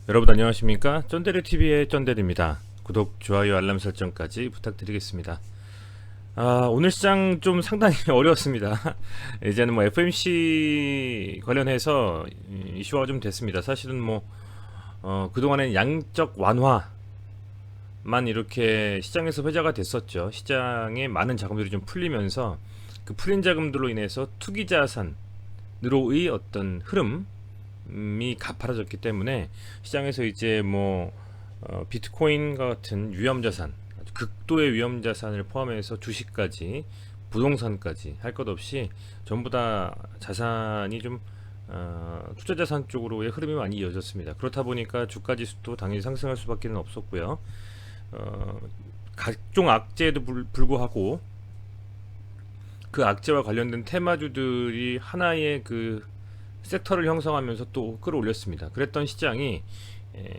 여러분 안녕하십니까? 쩐데르TV의 쩐데르입니다. 구독, 좋아요, 알람 설정까지 부탁드리겠습니다. 오늘 시장 좀 상당히 어려웠습니다. 이제는 뭐 FMC 관련해서 이슈화가 좀 됐습니다. 사실은 그동안엔 양적 완화만 이렇게 시장에서 회자가 됐었죠. 시장에 많은 자금들이 좀 풀리면서 그 풀린 자금들로 인해서 투기 자산으로의 어떤 흐름이 가파라졌기 때문에 시장에서 이제 비트코인과 같은 위험자산, 아주 극도의 위험자산을 포함해서 주식까지 부동산까지 할 것 없이 전부 다 자산이 좀 투자자산 쪽으로의 흐름이 많이 이어졌습니다. 그렇다 보니까 주가지수도 당연히 상승할 수밖에 없었고요. 각종 악재에도 불구하고 그 악재와 관련된 테마주들이 하나의 그 섹터를 형성하면서 또 끌어올렸습니다. 그랬던 시장이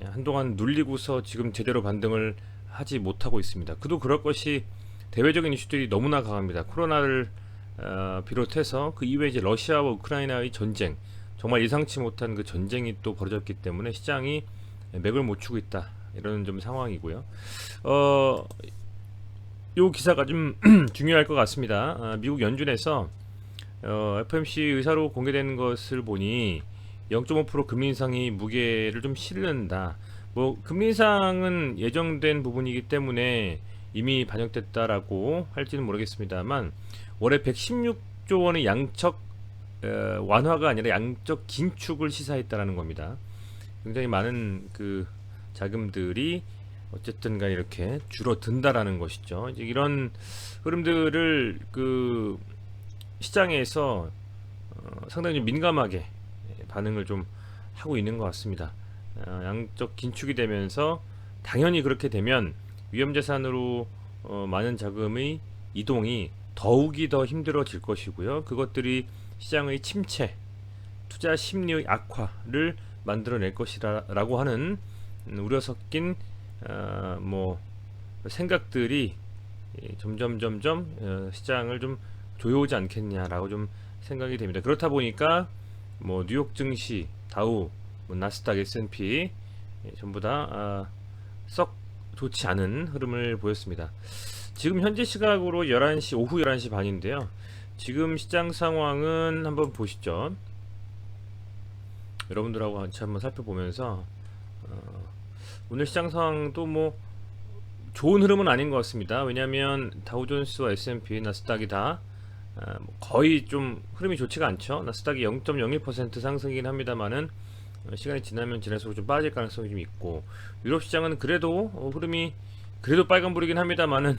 한동안 눌리고서 지금 제대로 반등을 하지 못하고 있습니다. 그도 그럴 것이 대외적인 이슈들이 너무나 강합니다. 코로나를 비롯해서 그 이외에 이제 러시아와 우크라이나의 전쟁, 정말 예상치 못한 그 전쟁이 또 벌어졌기 때문에 시장이 맥을 못 추고 있다, 이런 좀 상황이고요. 요 기사가 좀 중요할 것 같습니다. 미국 연준에서 FOMC 의사로 공개된 것을 보니 0.5% 금리 인상이 무게를 좀 실른다. 금리 인상은 예정된 부분이기 때문에 이미 반영됐다라고 할지는 모르겠습니다만, 월에 116조 원의 양적 완화가 아니라 양적 긴축을 시사했다라는 겁니다. 굉장히 많은 그 자금들이 어쨌든 간에 이렇게 줄어든다라는 것이죠. 이제 이런 흐름들을 그 시장에서 상당히 좀 민감하게 반응을 좀 하고 있는 것 같습니다. 양적 긴축이 되면서 당연히 그렇게 되면 위험자산으로 많은 자금의 이동이 더욱이 더 힘들어질 것이고요. 그것들이 시장의 침체, 투자 심리의 악화를 만들어낼 것이라고 하는 우려 섞인 생각들이 점점 시장을 좀 조여오지 않겠냐라고 좀 생각이 됩니다. 그렇다 보니까 뉴욕 증시, 다우, 나스닥, S&P 전부 다 썩 좋지 않은 흐름을 보였습니다. 지금 현재 시각으로 11시, 오후 11시 반인데요. 지금 시장 상황은 한번 보시죠. 여러분들하고 같이 한번 살펴보면서 오늘 시장 상황도 좋은 흐름은 아닌 것 같습니다. 왜냐하면 다우존스와 S&P, 나스닥이 다 거의 좀 흐름이 좋지가 않죠. 나스닥이 0.01% 상승이긴 합니다만은 시간이 지나면 지날수록 좀 빠질 가능성이 좀 있고, 유럽 시장은 그래도 흐름이 그래도 빨간불이긴 합니다만은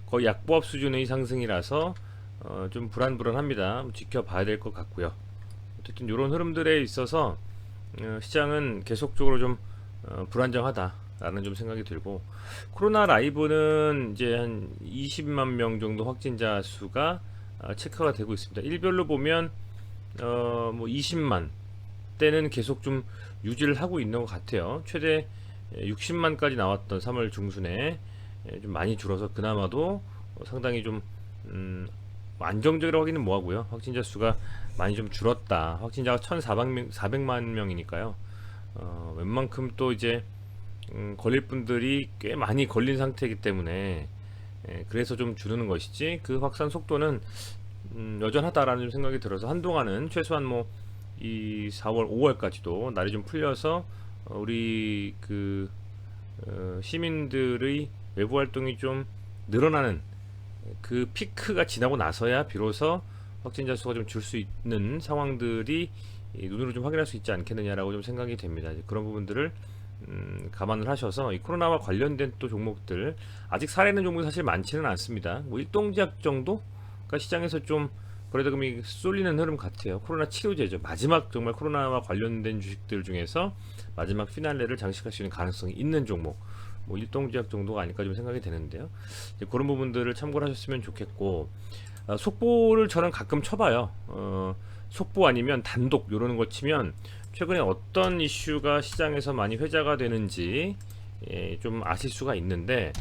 거의 약보합 수준의 상승이라서 좀 불안합니다. 지켜봐야 될 것 같고요. 어쨌든 이런 흐름들에 있어서 시장은 계속적으로 좀 불안정하다라는 좀 생각이 들고, 코로나 라이브는 이제 한 20만 명 정도 확진자 수가 체크가 되고 있습니다. 일별로 보면 20만 대는 계속 좀 유지를 하고 있는 것 같아요. 최대 60만까지 나왔던 3월 중순에 좀 많이 줄어서 그나마도 상당히 좀 안정적이라고 하기는 뭐하고요. 확진자 수가 많이 좀 줄었다. 확진자가 1,400만 명이니까요. 웬만큼 또 이제 걸릴 분들이 꽤 많이 걸린 상태이기 때문에 그래서 좀 줄이는 것이지, 그 확산 속도는 여전하다라는 생각이 들어서 한동안은 최소한 이 4월, 5월까지도 날이 좀 풀려서 우리 그 시민들의 외부 활동이 좀 늘어나는 그 피크가 지나고 나서야 비로소 확진자 수가 좀 줄 수 있는 상황들이 눈으로 좀 확인할 수 있지 않겠느냐라고 좀 생각이 됩니다. 그런 부분들을 감안을 하셔서 이 코로나와 관련된 또 종목들, 아직 살아있는 종목이 사실 많지는 않습니다. 일동제약 정도가 시장에서 좀 거래대금이 쏠리는 흐름 같아요. 코로나 치료제죠. 마지막 정말 코로나와 관련된 주식들 중에서 마지막 피날레를 장식할 수 있는 가능성이 있는 종목, 일동제약 정도가 아닐까 좀 생각이 되는데요. 그런 부분들을 참고를 하셨으면 좋겠고, 속보를 저는 가끔 쳐봐요. 속보 아니면 단독 이러는 거 치면 최근에 어떤 이슈가 시장에서 많이 회자가 되는지 좀 아실 수가 있는데,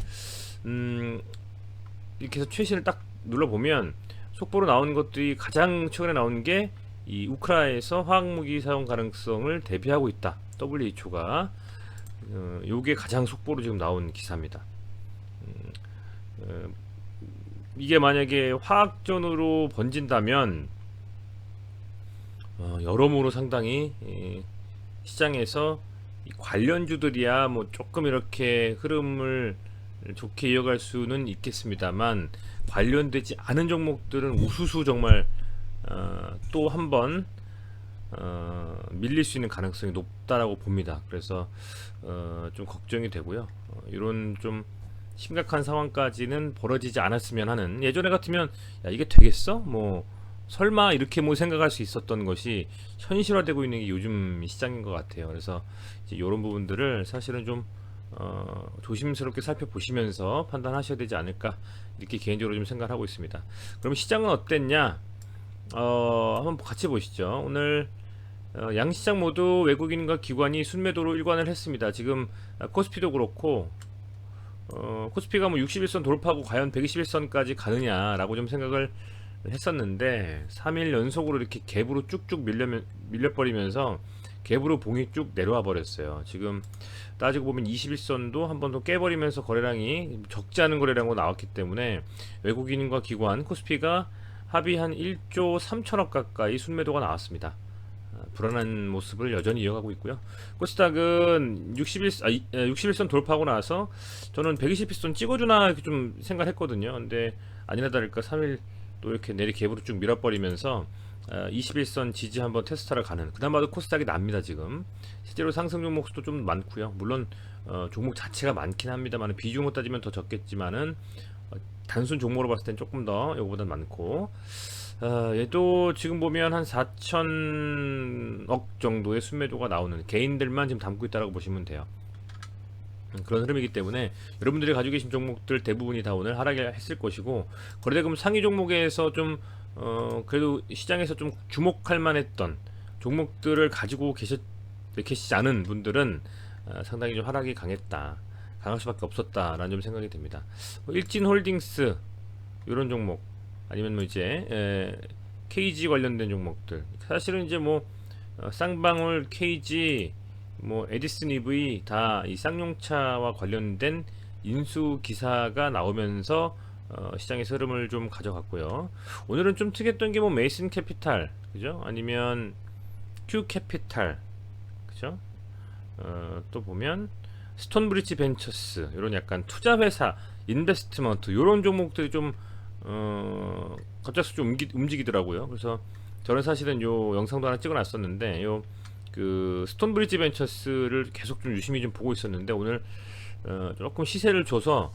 이렇게 해서 최신을 딱 눌러보면 속보로 나온 것들이 가장 최근에 나온 게 이 우크라이나에서 화학무기 사용 가능성을 대비하고 있다. WHO가 요게 가장 속보로 지금 나온 기사입니다. 어, 이게 만약에 화학전으로 번진다면 여러모로 상당히 시장에서 이 관련주들이야 뭐 조금 이렇게 흐름을 좋게 이어갈 수는 있겠습니다만, 관련되지 않은 종목들은 우수수 정말 또 한번 밀릴 수 있는 가능성이 높다라고 봅니다. 그래서 좀 걱정이 되고요. 이런 좀 심각한 상황까지는 벌어지지 않았으면 하는, 예전에 같으면 야 이게 되겠어? 뭐 설마 이렇게 뭐 생각할 수 있었던 것이 현실화되고 있는 게 요즘 시장인 것 같아요. 그래서 이제 이런 부분들을 사실은 좀 조심스럽게 살펴보시면서 판단하셔야 되지 않을까, 이렇게 개인적으로 좀 생각을 하고 있습니다. 그럼 시장은 어땠냐? 한번 같이 보시죠. 오늘 양시장 모두 외국인과 기관이 순매도로 일관을 했습니다. 지금 코스피도 그렇고 코스피가 뭐 61선 돌파하고 과연 121선까지 가느냐라고 좀 생각을 했었는데, 3일 연속으로 이렇게 갭으로 쭉쭉 밀려버리면서 갭으로 봉이 쭉 내려와 버렸어요. 지금 따지고 보면 21선도 한 번 더 깨버리면서 거래량이 적지 않은 거래량으로 나왔기 때문에 외국인과 기관 코스피가 합의 한 1조 3천억 가까이 순매도가 나왔습니다. 불안한 모습을 여전히 이어가고 있고요. 코스닥은 61선 돌파하고 나서 저는 120선 찍어주나 이렇게 좀 생각했거든요. 근데 아니나 다를까 3일 또 이렇게 내리 갭으로 쭉 밀어버리면서 21선 지지 한번 테스트하러 가는, 그나마도 코스닥이 납니다. 지금 실제로 상승 종목 수도 좀 많고요. 물론 종목 자체가 많긴 합니다만 비중으로 따지면 더 적겠지만은 단순 종목으로 봤을 땐 조금 더 이거보다 많고, 얘도 지금 보면 한 4천억 정도의 순매도가 나오는, 개인들만 지금 담고 있다고 보시면 돼요. 그런 흐름이기 때문에 여러분들이 가지고 계신 종목들 대부분이 다 오늘 하락했을 것이고, 거래대금 상위 종목에서 좀 그래도 시장에서 좀 주목할 만했던 종목들을 가지고 계시지 않은 분들은 상당히 좀 하락이 강할 수밖에 없었다라는 좀 생각이 듭니다. 일진홀딩스 이런 종목, 아니면 뭐 이제 KG 관련된 종목들, 사실은 이제 뭐 쌍방울, KG, 뭐 에디슨 EV 다 이 쌍용차와 관련된 인수 기사가 나오면서 시장의 흐름을 좀 가져갔고요. 오늘은 좀 특이했던 게 뭐 메이슨 캐피탈, 그죠? 아니면 큐 캐피탈, 그죠? 또 보면 스톤브리지 벤처스, 이런 약간 투자 회사, 인베스트먼트 이런 종목들이 좀 갑자기 좀 움직이더라고요. 그래서 저는 사실은 요 영상도 하나 찍어놨었는데, 요 그 스톤브리지 벤처스를 계속 좀 유심히 좀 보고 있었는데, 오늘 조금 시세를 줘서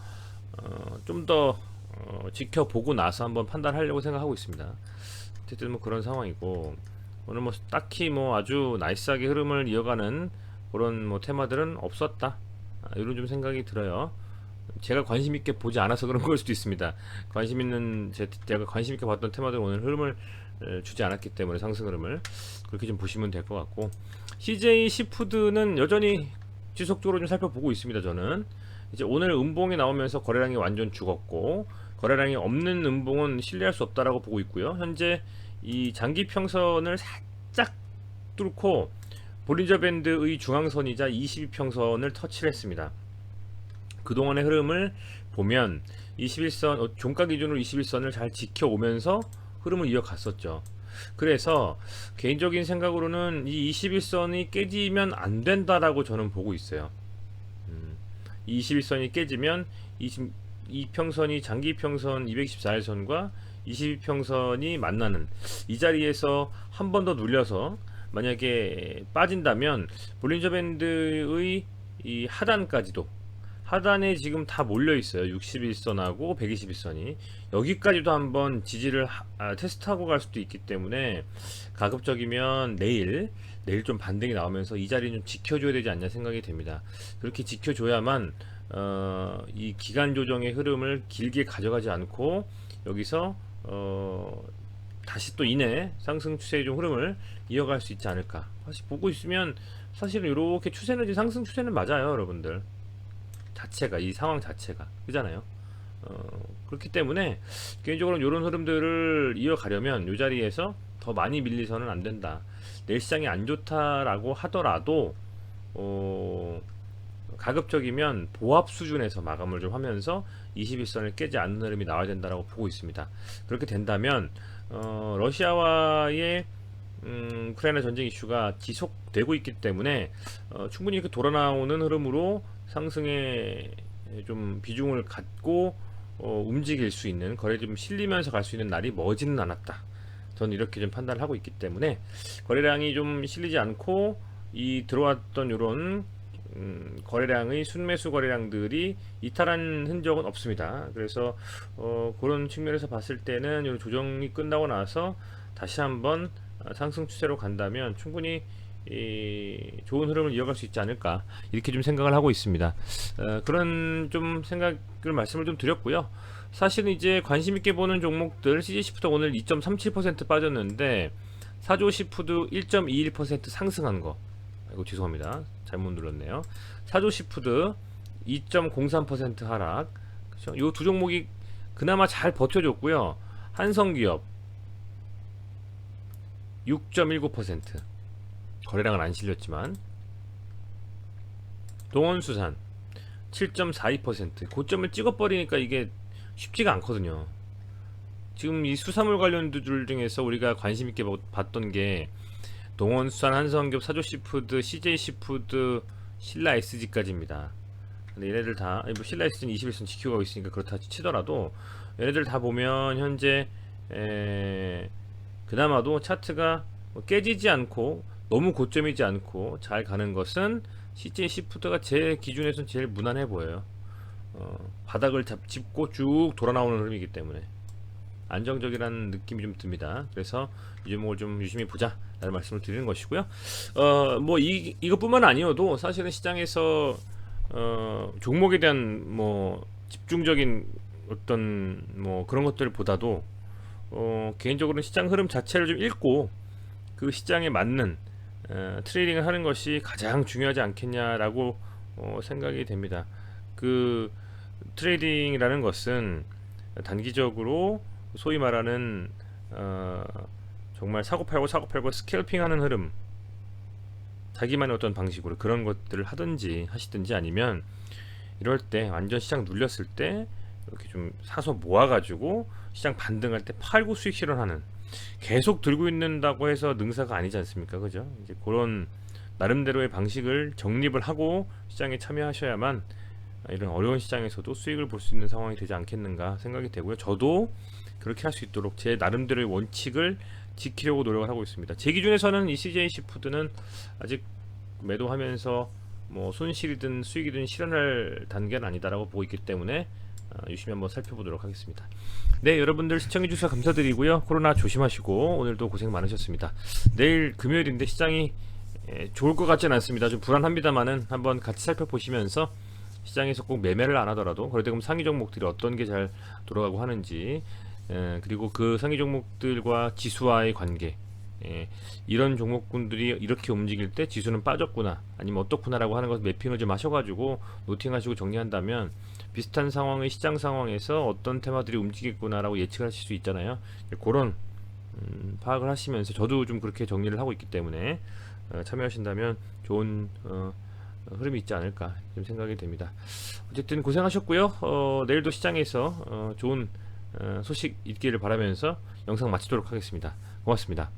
좀 더 지켜보고 나서 한번 판단하려고 생각하고 있습니다. 어쨌든 뭐 그런 상황이고, 오늘 뭐 딱히 뭐 아주 나이스하게 흐름을 이어가는 그런 뭐 테마들은 없었다, 이런 좀 생각이 들어요. 제가 관심 있게 보지 않아서 그런 걸 수도 있습니다. 제가 관심 있게 봤던 테마들은 오늘 흐름을 주지 않았기 때문에, 상승 흐름을 그렇게 좀 보시면 될 것 같고, CJ 시푸드는 여전히 지속적으로 좀 살펴보고 있습니다. 저는 이제 오늘 음봉이 나오면서 거래량이 완전 죽었고, 거래량이 없는 음봉은 신뢰할 수 없다라고 보고 있고요. 현재 이 장기 평선을 살짝 뚫고 볼린저 밴드의 중앙선이자 22평선을 터치를 했습니다. 그동안의 흐름을 보면 21선, 종가 기준으로 21선을 잘 지켜오면서 흐름을 이어갔었죠. 그래서 개인적인 생각으로는 이 21선이 깨지면 안 된다라고 저는 보고 있어요. 이 21선이 깨지면 22평선이 장기 평선 224일선과 22평선이 만나는 이 자리에서 한 번 더 눌려서 만약에 빠진다면 볼린저 밴드의 이 하단에 지금 다 몰려 있어요. 61선하고 121선이 여기까지도 한번 지지를 테스트하고 갈 수도 있기 때문에, 가급적이면 내일 좀 반등이 나오면서 이 자리는 좀 지켜줘야 되지 않냐 생각이 됩니다. 그렇게 지켜줘야만 이 기간 조정의 흐름을 길게 가져가지 않고 여기서 다시 또 이내 상승 추세의 좀 흐름을 이어갈 수 있지 않을까. 사실 보고 있으면 사실은 이렇게 추세는, 상승 추세는 맞아요, 여러분들. 이 상황 자체가 그잖아요. 그렇기 때문에 개인적으로는 이런 흐름들을 이어가려면 이 자리에서 더 많이 밀리서는 안 된다. 내일 시장이 안 좋다라고 하더라도 가급적이면 보합 수준에서 마감을 좀 하면서 21선을 깨지 않는 흐름이 나와야 된다고 보고 있습니다. 그렇게 된다면 러시아와의 우크라이나 전쟁 이슈가 지속되고 있기 때문에 충분히 이렇게 돌아 나오는 흐름으로 상승에 좀 비중을 갖고 움직일 수 있는, 거래 좀 실리면서 갈 수 있는 날이 머지는 않았다. 저는 이렇게 좀 판단을 하고 있기 때문에 거래량이 좀 실리지 않고 이 들어왔던 이런 거래량의 순매수 거래량들이 이탈한 흔적은 없습니다. 그래서 그런 측면에서 봤을 때는 이 조정이 끝나고 나서 다시 한번 상승 추세로 간다면 충분히 좋은 흐름을 이어갈 수 있지 않을까, 이렇게 좀 생각을 하고 있습니다. 그런 좀 생각을 말씀을 좀 드렸고요. 사실은 이제 관심 있게 보는 종목들, CJ시프트 오늘 2.37% 빠졌는데 사조시푸드 1.21% 상승한 거, 아이고 죄송합니다, 잘못 눌렀네요. 사조시푸드 2.03% 하락. 그렇죠? 요 두 종목이 그나마 잘 버텨줬고요. 한성기업 6.19%, 거래량은 안 실렸지만, 동원수산 7.42%, 고점을 찍어버리니까 이게 쉽지가 않거든요. 지금 이 수산물 관련주들 중에서 우리가 관심 있게 봤던 게 동원수산, 한성기업, 사조시푸드, CJ시푸드, 신라SG까지입니다. 근데 얘네들 다, 뭐 신라SG는 21선 지키고 가고 있으니까 그렇다 치더라도 얘네들 다 보면 현재 그나마도 차트가 깨지지 않고 너무 고점이지 않고 잘 가는 것은 CJ시푸드가 제 기준에서는 제일 무난해 보여요. 바닥을 짚고 쭉 돌아 나오는 흐름이기 때문에 안정적이라는 느낌이 좀 듭니다. 그래서 이 종목을 좀 유심히 보자 라는 말씀을 드리는 것이고요. 뭐 이것뿐만 아니어도 사실은 시장에서 종목에 대한 뭐 집중적인 어떤 뭐 그런 것들보다도 개인적으로는 시장 흐름 자체를 좀 읽고 그 시장에 맞는 트레이딩을 하는 것이 가장 중요하지 않겠냐라고 생각이 됩니다. 그 트레이딩이라는 것은 단기적으로 소위 말하는 정말 사고팔고 스캘핑하는 흐름, 자기만의 어떤 방식으로 그런 것들을 하든지 하시든지, 아니면 이럴 때 완전 시장 눌렸을 때 이렇게 좀 사서 모아가지고 시장 반등할 때 팔고 수익 실현하는, 계속 들고 있는다고 해서 능사가 아니지 않습니까? 그죠? 이제 그런 나름대로의 방식을 정립을 하고 시장에 참여하셔야만 이런 어려운 시장에서도 수익을 볼 수 있는 상황이 되지 않겠는가 생각이 되고요. 저도 그렇게 할 수 있도록 제 나름대로의 원칙을 지키려고 노력을 하고 있습니다. 제 기준에서는 이 CJ시푸드는 아직 매도하면서 뭐 손실이든 수익이든 실현할 단계는 아니다라고 보고 있기 때문에 유심히 한번 살펴보도록 하겠습니다. 네, 여러분들 시청해주셔서 감사드리고요. 코로나 조심하시고 오늘도 고생 많으셨습니다. 내일 금요일인데 시장이 좋을 것 같지는 않습니다. 좀 불안합니다만은 한번 같이 살펴보시면서 시장에서 꼭 매매를 안 하더라도 거래대금 상위 종목들이 어떤 게 잘 돌아가고 하는지, 그리고 그 상위 종목들과 지수와의 관계, 이런 종목군들이 이렇게 움직일 때 지수는 빠졌구나 아니면 어떻구나라고 하는 것을 매핑을 좀 하셔가지고 노팅하시고 정리한다면 비슷한 상황의 시장 상황에서 어떤 테마들이 움직이겠구나라고 예측을 하실 수 있잖아요. 그런 파악을 하시면서, 저도 좀 그렇게 정리를 하고 있기 때문에 참여하신다면 좋은 흐름이 있지 않을까 좀 생각이 됩니다. 어쨌든 고생하셨고요. 내일도 시장에서 좋은 소식 있기를 바라면서 영상 마치도록 하겠습니다. 고맙습니다.